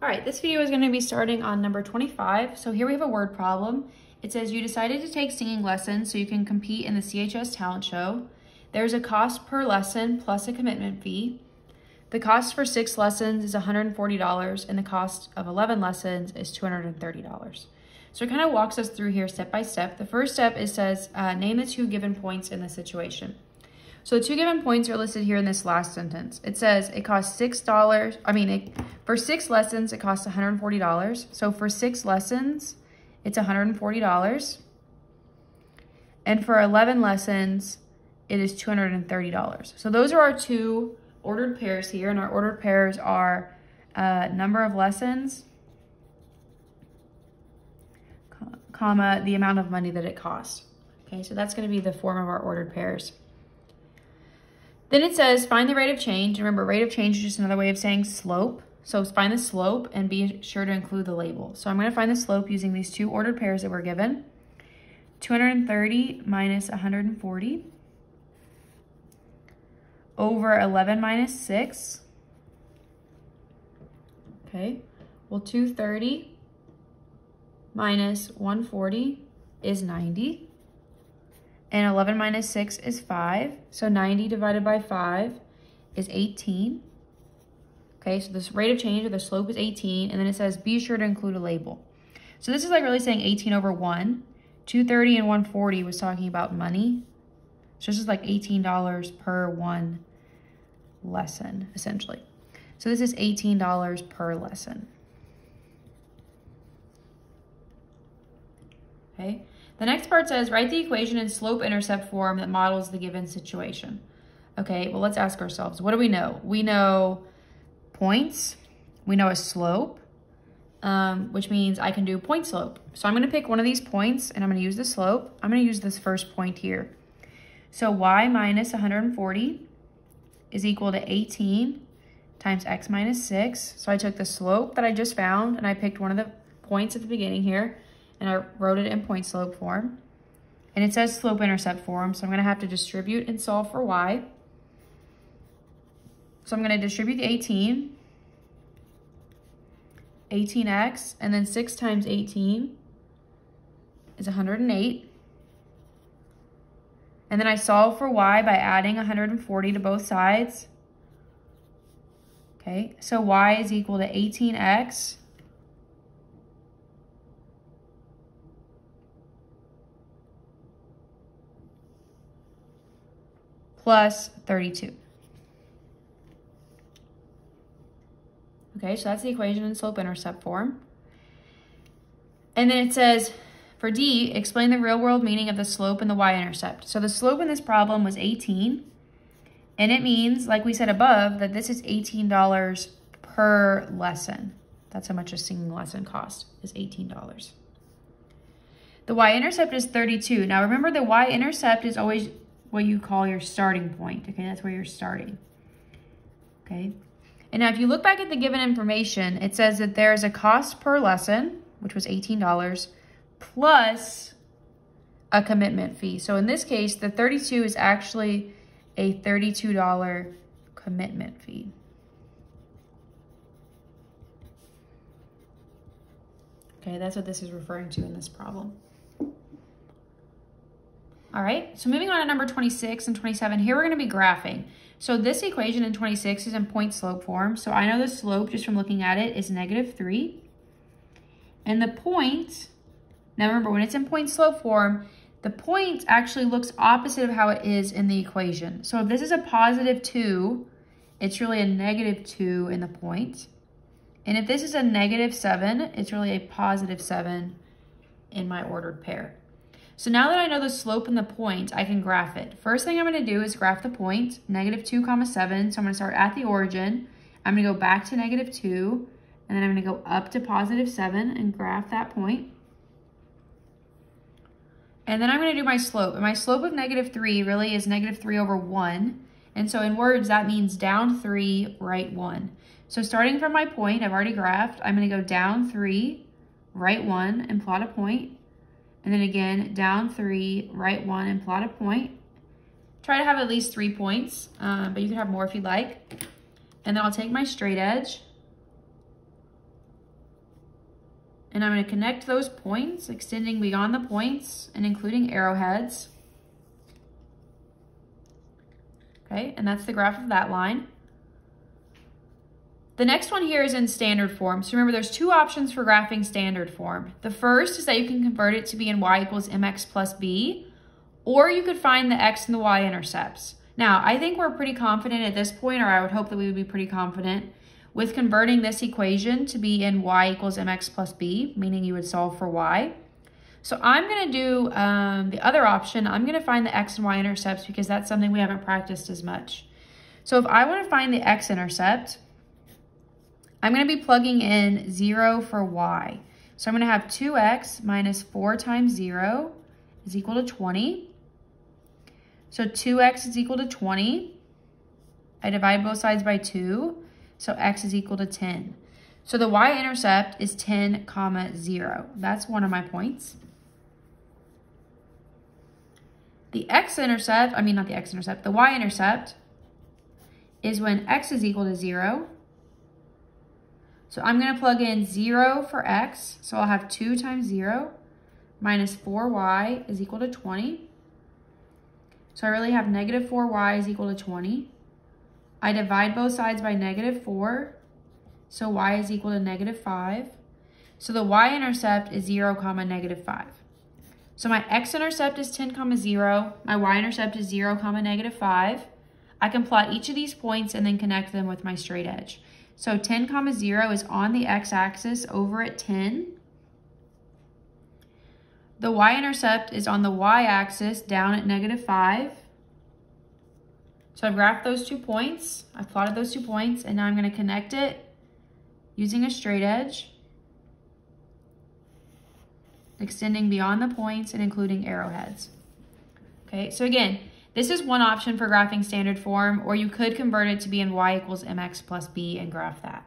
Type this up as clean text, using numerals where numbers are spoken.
All right, this video is going to be starting on number 25. So here we have a word problem. It says you decided to take singing lessons so you can compete in the CHS talent show. There's a cost per lesson plus a commitment fee. The cost for 6 lessons is $140 and the cost of 11 lessons is $230. So it kind of walks us through here step by step. The first step is says name the 2 given points in the situation. So the 2 given points are listed here in this last sentence. It says it costs $6. For 6 lessons, it costs $140. So for 6 lessons, it's $140. And for 11 lessons, it is $230. So those are our 2 ordered pairs here. And our ordered pairs are number of lessons, comma, the amount of money that it costs. Okay, so that's going to be the form of our ordered pairs. Then it says find the rate of change. Remember, rate of change is just another way of saying slope. So find the slope and be sure to include the label. So I'm going to find the slope using these 2 ordered pairs that we're given. 230 minus 140 over 11 minus 6. Okay, well 230 minus 140 is 90. And 11 minus 6 is 5. So 90 divided by 5 is 18. Okay, so this rate of change or the slope is 18. And then it says be sure to include a label. So this is like really saying 18 over 1. 230 and 140 was talking about money. So this is like $18 per 1 lesson, essentially. So this is $18 per lesson. Okay. The next part says, write the equation in slope-intercept form that models the given situation. Okay, well, let's ask ourselves, what do we know? We know points, we know a slope, which means I can do point slope. So I'm gonna pick one of these points and I'm gonna use the slope. I'm gonna use this first point here. So y minus 140 is equal to 18 times x minus 6. So I took the slope that I just found and I picked one of the points at the beginning here, and I wrote it in point slope form. And it says slope intercept form, so I'm gonna have to distribute and solve for y. So I'm gonna distribute the 18x, and then 6 times 18 is 108. And then I solve for y by adding 140 to both sides. Okay, so y is equal to 18x plus 32. Okay, so that's the equation in slope-intercept form. And then it says, for D, explain the real-world meaning of the slope and the y-intercept. So the slope in this problem was 18, and it means, like we said above, that this is $18 per lesson. That's how much a singing lesson costs, is $18. The y-intercept is 32. Now remember, the y-intercept is always what you call your starting point. Okay, that's where you're starting. Okay, and now if you look back at the given information, it says that there is a cost per lesson, which was $18, plus a commitment fee. So in this case, the 32 is actually a $32 commitment fee. Okay, that's what this is referring to in this problem. All right, so moving on to number 26 and 27, here we're gonna be graphing. So this equation in 26 is in point slope form. So I know the slope just from looking at it is -3. And the point, now remember when it's in point slope form, the point actually looks opposite of how it is in the equation. So if this is a +2, it's really a -2 in the point. And if this is a -7, it's really a +7 in my ordered pair. So now that I know the slope and the point, I can graph it. First thing I'm gonna do is graph the point, -2, 7. So I'm gonna start at the origin. I'm gonna go back to -2, and then I'm gonna go up to +7 and graph that point. And then I'm gonna do my slope. And my slope of -3 really is -3 over 1. And so in words, that means down 3, right 1. So starting from my point, I've already graphed, I'm gonna go down 3, right 1, and plot a point. And then again, down 3, right 1, and plot a point. Try to have at least 3 points, but you can have more if you'd like. And then I'll take my straight edge And I'm going to connect those points, extending beyond the points and including arrowheads. Okay, and that's the graph of that line. The next one here is in standard form. So remember, there's two options for graphing standard form. The first is that you can convert it to be in y equals mx plus b, or you could find the x and the y intercepts. Now, I think we're pretty confident at this point, or I would hope that we would be pretty confident with converting this equation to be in y equals mx plus b, meaning you would solve for y. So I'm going to do the other option. I'm going to find the x and y intercepts because that's something we haven't practiced as much. So if I want to find the x-intercept, I'm going to be plugging in 0 for y. So I'm going to have 2x minus 4 times 0 is equal to 20. So 2x is equal to 20. I divide both sides by 2. So x is equal to 10. So the y-intercept is 10, 0. That's one of my points. The x-intercept, the y-intercept is when x is equal to 0. So I'm going to plug in 0 for x. So I'll have 2 times 0 minus 4y is equal to 20. So I really have negative 4y is equal to 20. I divide both sides by negative 4. So y is equal to negative 5. So the y-intercept is 0, negative 5. So my x-intercept is 10, 0. My y-intercept is 0, negative 5. I can plot each of these points and then connect them with my straight edge. So 10, 0 is on the x-axis over at 10. The y-intercept is on the y-axis down at negative 5. So I've graphed those 2 points. I've plotted those 2 points, and now I'm going to connect it using a straight edge, extending beyond the points and including arrowheads. Okay, so again, this is one option for graphing standard form, or you could convert it to be in y equals mx plus b and graph that.